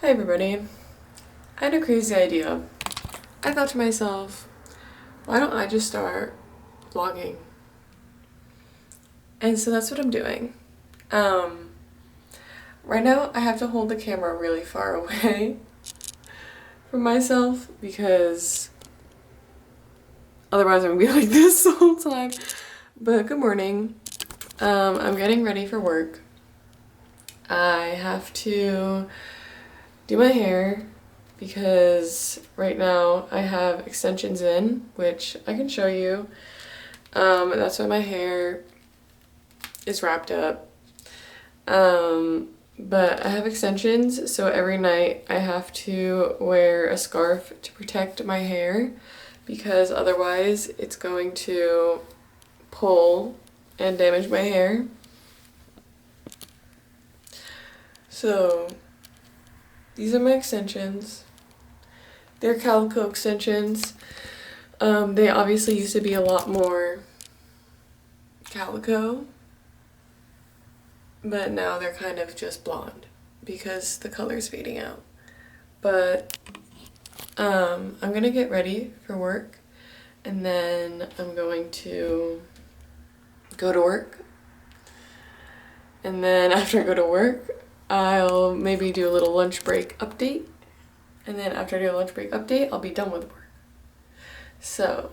Hi everybody. I had a crazy idea. I thought to myself, why don't I just start vlogging? And so that's what I'm doing. Right now I have to hold the camera really far away from myself because otherwise I'm gonna be like this the whole time. But good morning. I'm getting ready for work. I have to do my hair because right now I have extensions in, which I can show you. That's why my hair is wrapped up. But I have extensions, so every night I have to wear a scarf to protect my hair because otherwise it's going to pull and damage my hair. So these are my extensions. They're calico extensions. They obviously used to be a lot more calico, but now they're kind of just blonde because the color's fading out. But I'm gonna get ready for work and then I'm going to go to work. And then after I go to work, I'll maybe do a little lunch break update. And then after I do a lunch break update, I'll be done with work. So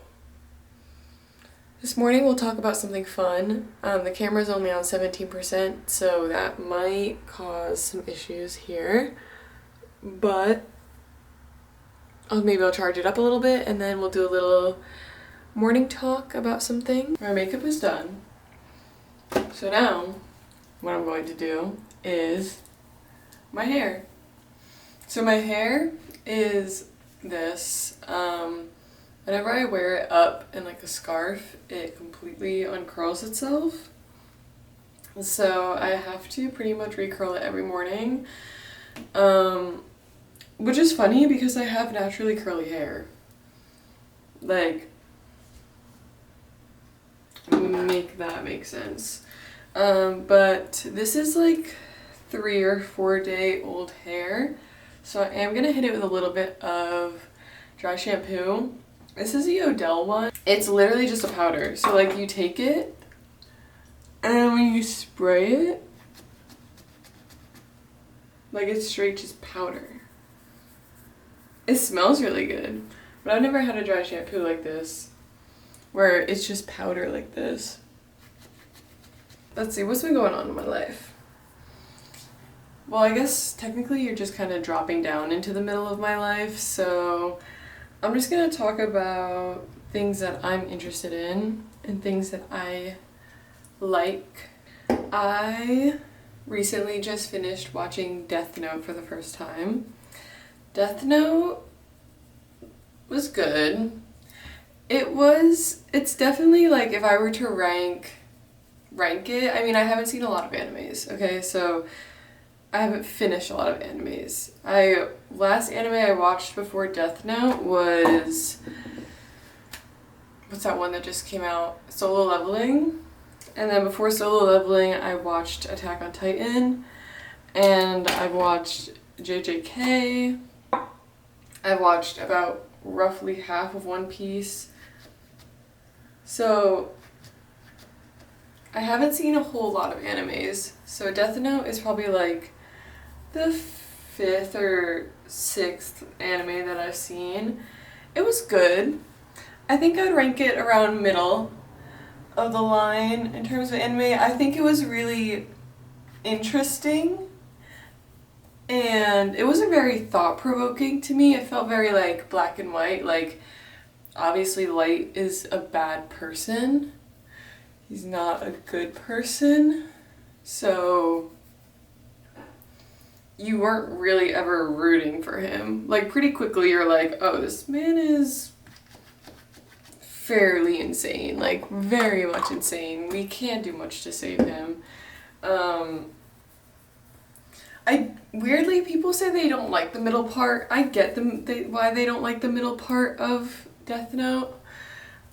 this morning we'll talk about something fun. The camera's only on 17%, so that might cause some issues here. But maybe I'll charge it up a little bit and then we'll do a little morning talk about something. My makeup is done. So now what I'm going to do is my hair. So my hair is this. Whenever I wear it up in like a scarf, it completely uncurls itself. So I have to pretty much recurl it every morning. Which is funny because I have naturally curly hair. Like, make that make sense. But this is like 3 or 4 day old hair. So I am gonna hit it with a little bit of dry shampoo. This is the Odell one. It's literally just a powder. So like you take it and when you spray it, like it's straight just powder. It smells really good, but I've never had a dry shampoo like this where it's just powder like this. Let's see, what's been going on in my life? Well, I guess technically you're just kind of dropping down into the middle of my life, so I'm just gonna talk about things that I'm interested in and things that I like. I recently just finished watching Death Note for the first time. Death Note was good. It's definitely like if I were to rank it, I mean I haven't seen a lot of animes, okay, so I haven't finished a lot of animes. Last anime I watched before Death Note was, what's that one that just came out? Solo Leveling. And then before Solo Leveling I watched Attack on Titan, and I've watched JJK. I've watched about roughly half of One Piece. So I haven't seen a whole lot of animes. So Death Note is probably like the 5th or 6th anime that I've seen. It was good. I think I'd rank it around middle of the line in terms of anime. I think it was really interesting and it wasn't very thought-provoking to me. It felt very like black and white. Like obviously Light is a bad person. He's not a good person. So you weren't really ever rooting for him. Like pretty quickly you're like, oh, this man is fairly insane, like very much insane. We can't do much to save him. Weirdly people say they don't like the middle part. I get why they don't like the middle part of Death Note.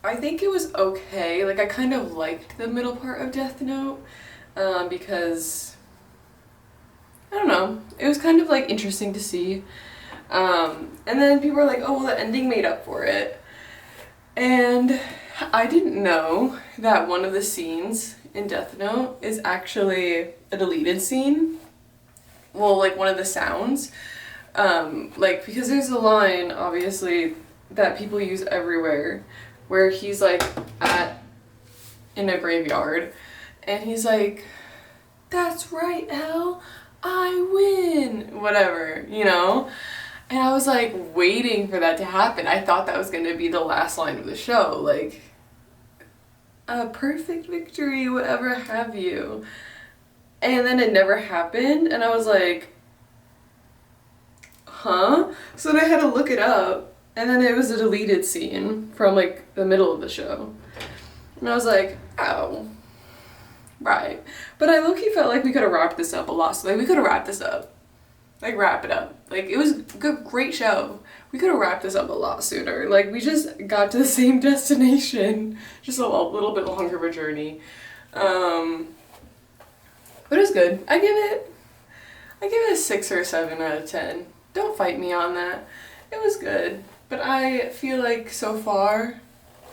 I think it was okay. Like I kind of liked the middle part of Death Note because I don't know. It was kind of like interesting to see. And then people were like, oh, well, the ending made up for it. And I didn't know that one of the scenes in Death Note is actually a deleted scene. Well, like one of the sounds. Like, because there's a line, obviously, that people use everywhere where he's like in a graveyard and he's like, that's right, Elle, I win, whatever, you know? And I was like waiting for that to happen. I thought that was going to be the last line of the show, like, a perfect victory, whatever have you. And then it never happened, and I was like, huh? So then I had to look it up, and then it was a deleted scene from like the middle of the show. And I was like, oh, right. But I low-key felt like we could have wrapped this up a lot. So like we could have wrapped this up. Like wrap it up. Like it was a good, great show. We could have wrapped this up a lot sooner. Like we just got to the same destination. Just a little bit longer of a journey. But it was good. I give it a 6 or 7 out of 10. Don't fight me on that. It was good. But I feel like so far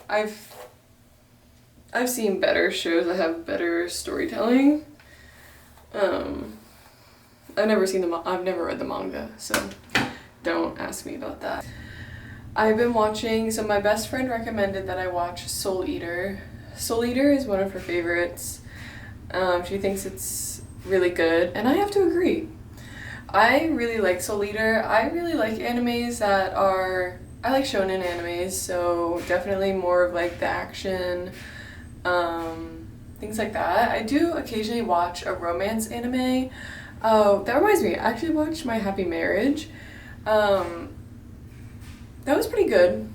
I've seen better shows that have better storytelling. I've never read the manga, so don't ask me about that. I've been watching, so my best friend recommended that I watch Soul Eater. Soul Eater is one of her favorites. She thinks it's really good, and I have to agree. I really like Soul Eater. I really like animes that are, I like shonen animes, so definitely more of like the action, things like that. I do occasionally watch a romance anime. Oh, that reminds me, I actually watched My Happy Marriage. That was pretty good.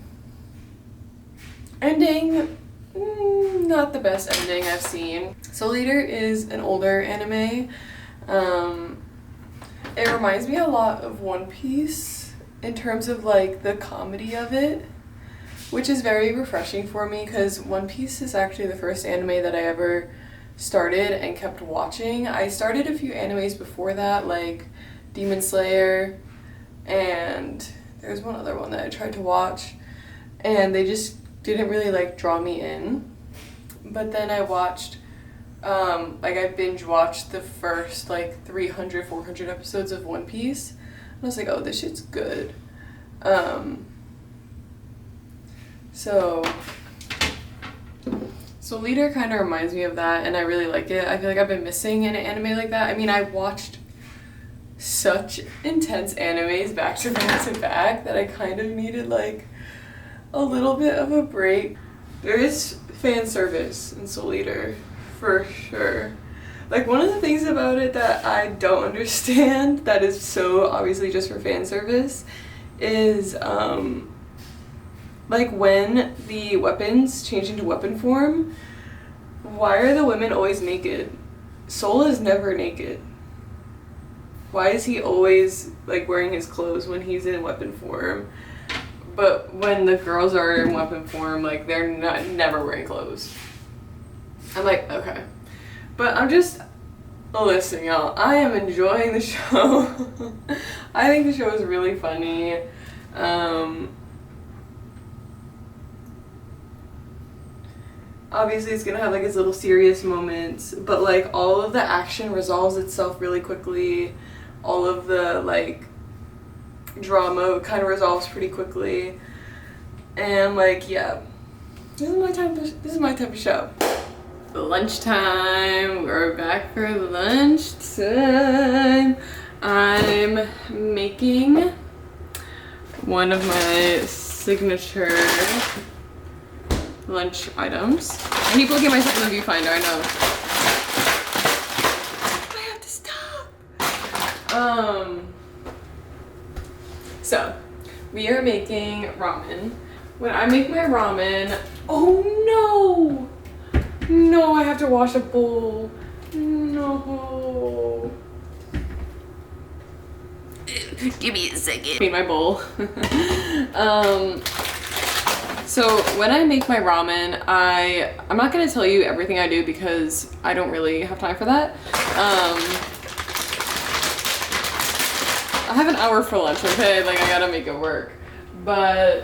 Ending, not the best ending I've seen. Soul Eater is an older anime. It reminds me a lot of One Piece in terms of like the comedy of it, which is very refreshing for me because One Piece is actually the first anime that I ever started and kept watching. I started a few animes before that, like Demon Slayer, and there's one other one that I tried to watch, and they just didn't really like draw me in. But then I watched, I binge watched the first like 300, 400 episodes of One Piece, and I was like, oh, this shit's good. So Leader kind of reminds me of that, and I really like it. I feel like I've been missing an anime like that. I mean, I watched such intense animes back to back to back that I kind of needed like a little bit of a break. There is fan service in Soul Eater, for sure. Like one of the things about it that I don't understand that is so obviously just for fan service is like when the weapons change into weapon form, why are the women always naked? Soul is never naked. Why is he always like wearing his clothes when he's in weapon form? But when the girls are in weapon form, like they're never wearing clothes. I'm like, okay. But listen, y'all, I am enjoying the show. I think the show is really funny. Obviously it's gonna have like its little serious moments, but like all of the action resolves itself really quickly. All of the like drama kind of resolves pretty quickly. And like, yeah, this is my type of show. Lunchtime, we're back for lunchtime. I'm making one of my signature lunch items. I keep looking at myself in the viewfinder, I know. I have to stop. So we are making ramen. When I make my ramen, oh no, I have to wash a bowl. No. Give me a second. Made my bowl. So when I make my ramen, I'm not gonna tell you everything I do because I don't really have time for that. I have an hour for lunch, okay? Like, I gotta make it work. But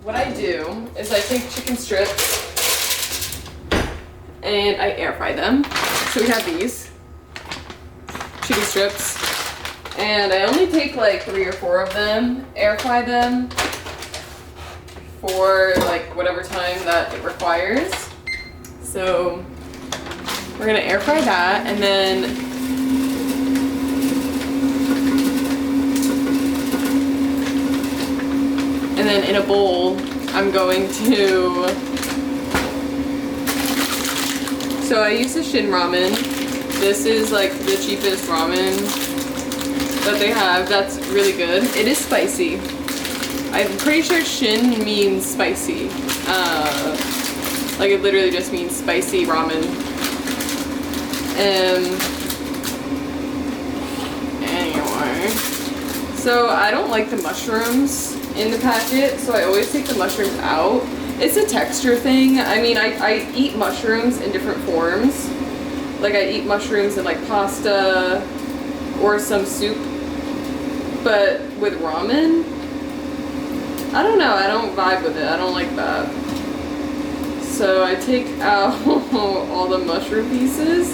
what I do is I take chicken strips and I air fry them. So we have these chicken strips, and I only take like 3 or 4 of them, air fry them for like whatever time that it requires. So we're gonna air fry that, and then in a bowl I'm going to, so I use the Shin ramen. This is like the cheapest ramen that they have. That's really good. It is spicy. I'm pretty sure Shin means spicy. Like it literally just means spicy ramen. Anyway, so I don't like the mushrooms in the packet, so I always take the mushrooms out. It's a texture thing. I mean, I eat mushrooms in different forms. Like I eat mushrooms in like pasta or some soup, but with ramen, I don't know, I don't vibe with it. I don't like that. So I take out all the mushroom pieces.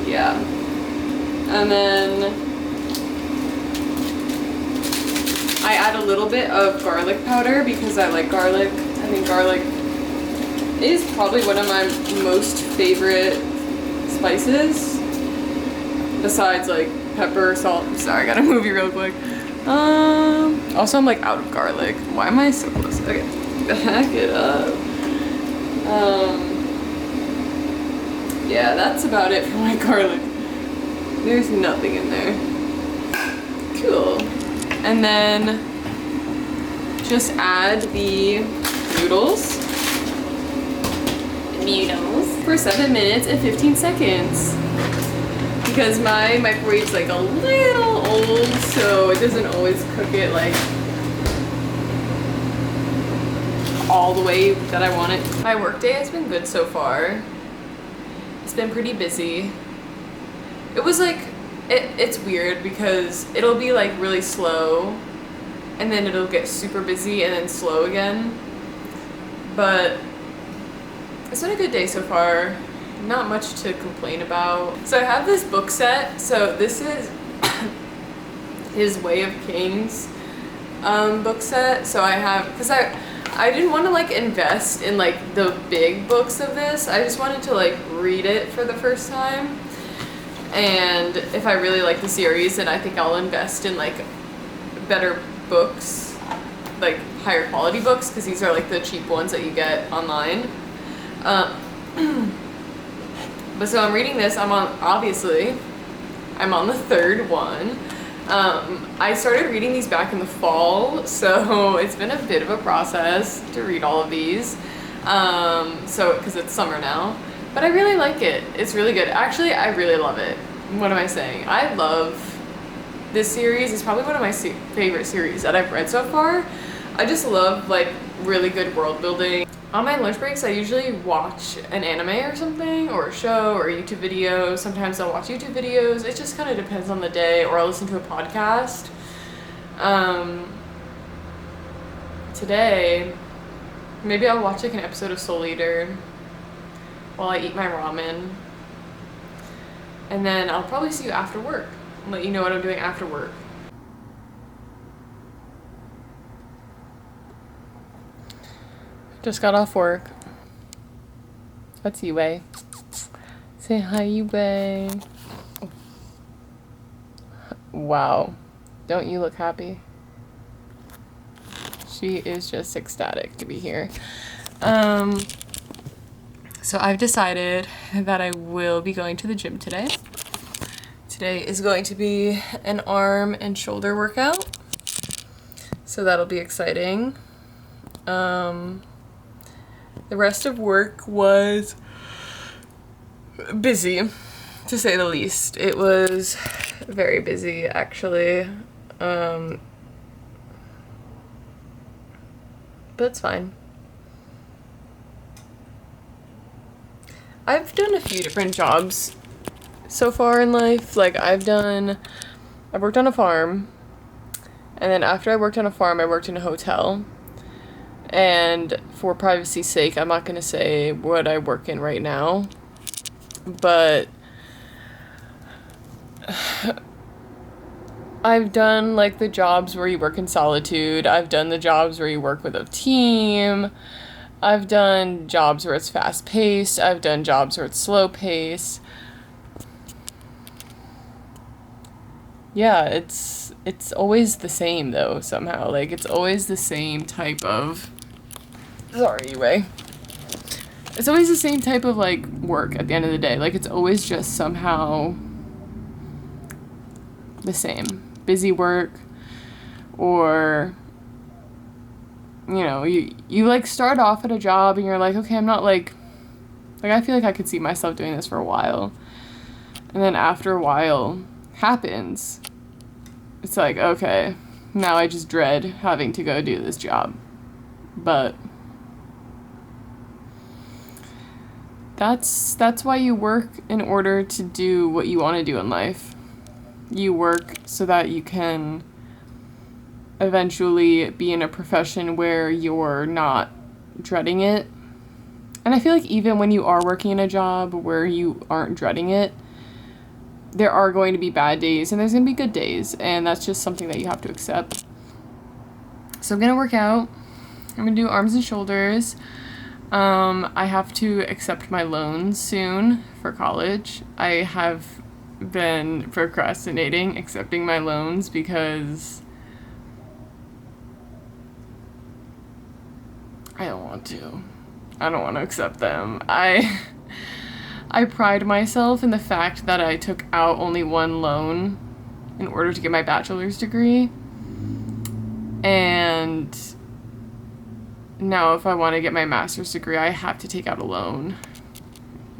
Yeah. And then I add a little bit of garlic powder because I like garlic. I think garlic is probably one of my most favorite spices, besides like pepper, salt. Sorry, I gotta move you real quick. Also I'm like out of garlic. Why am I so close? Okay, back it up. Yeah, that's about it for my garlic. There's nothing in there. Cool. And then just add the noodles for 7 minutes and 15 seconds. Because my microwave's like a little old, so it doesn't always cook it like all the way that I want it. My workday has been good so far. It's been pretty busy. It was like, it's weird because it'll be like really slow and then it'll get super busy and then slow again. But it's been a good day so far. Not much to complain about. So I have this book set. So this is his Way of Kings book set. So I have, because I didn't want to like invest in like the big books of this. I just wanted to like read it for the first time. And if I really like the series, then I think I'll invest in like better books, like higher quality books, because these are like the cheap ones that you get online. But so I'm reading this, I'm on the 3rd one. I started reading these back in the fall, so it's been a bit of a process to read all of these. So, because it's summer now. But I really like it. It's really good. Actually, I really love it. What am I saying? I love this series. It's probably one of my favorite series that I've read so far. I just love like really good world building. On my lunch breaks, I usually watch an anime or something, or a show, or a YouTube video. Sometimes I'll watch YouTube videos. It just kind of depends on the day, or I'll listen to a podcast. Today, maybe I'll watch like an episode of Soul Eater while I eat my ramen. And then I'll probably see you after work. I'll let you know what I'm doing after work. Just got off work. That's Yue. Say hi, Yue. Wow. Don't you look happy? She is just ecstatic to be here. So I've decided that I will be going to the gym today. Today is going to be an arm and shoulder workout. So that'll be exciting. The rest of work was busy, to say the least. It was very busy, actually. But it's fine. I've done a few different jobs so far in life. Like, I've worked on a farm, and then after I worked on a farm, I worked in a hotel. And for privacy's sake, I'm not gonna say what I work in right now, but I've done like the jobs where you work in solitude. I've done the jobs where you work with a team. I've done jobs where it's fast paced. I've done jobs where it's slow paced. Yeah, it's always the same though, somehow. Like, it's always the same type of, sorry, Wei. It's always the same type of like work at the end of the day. Like, it's always just somehow the same. Busy work, or you know, you like start off at a job and you're like, okay, I'm not like I feel like I could see myself doing this for a while. And then after a while happens, it's like, okay, now I just dread having to go do this job. But that's why you work, in order to do what you want to do in life. You work so that you can eventually be in a profession where you're not dreading it. And I feel like even when you are working in a job where you aren't dreading it, there are going to be bad days and there's going to be good days, and that's just something that you have to accept. So I'm going to work out. I'm going to do arms and shoulders. I have to accept my loans soon for college. I have been procrastinating accepting my loans because I don't want to. I don't want to accept them. I pride myself in the fact that I took out only one loan in order to get my bachelor's degree. And now if I want to get my master's degree, I have to take out a loan.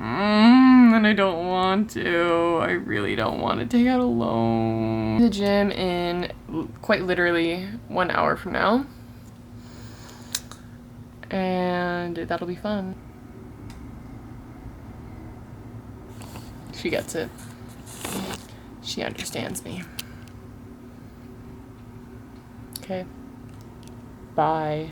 And I don't want to. I really don't want to take out a loan. The gym in quite literally 1 hour from now. And that'll be fun. She gets it. She understands me. Okay. Bye.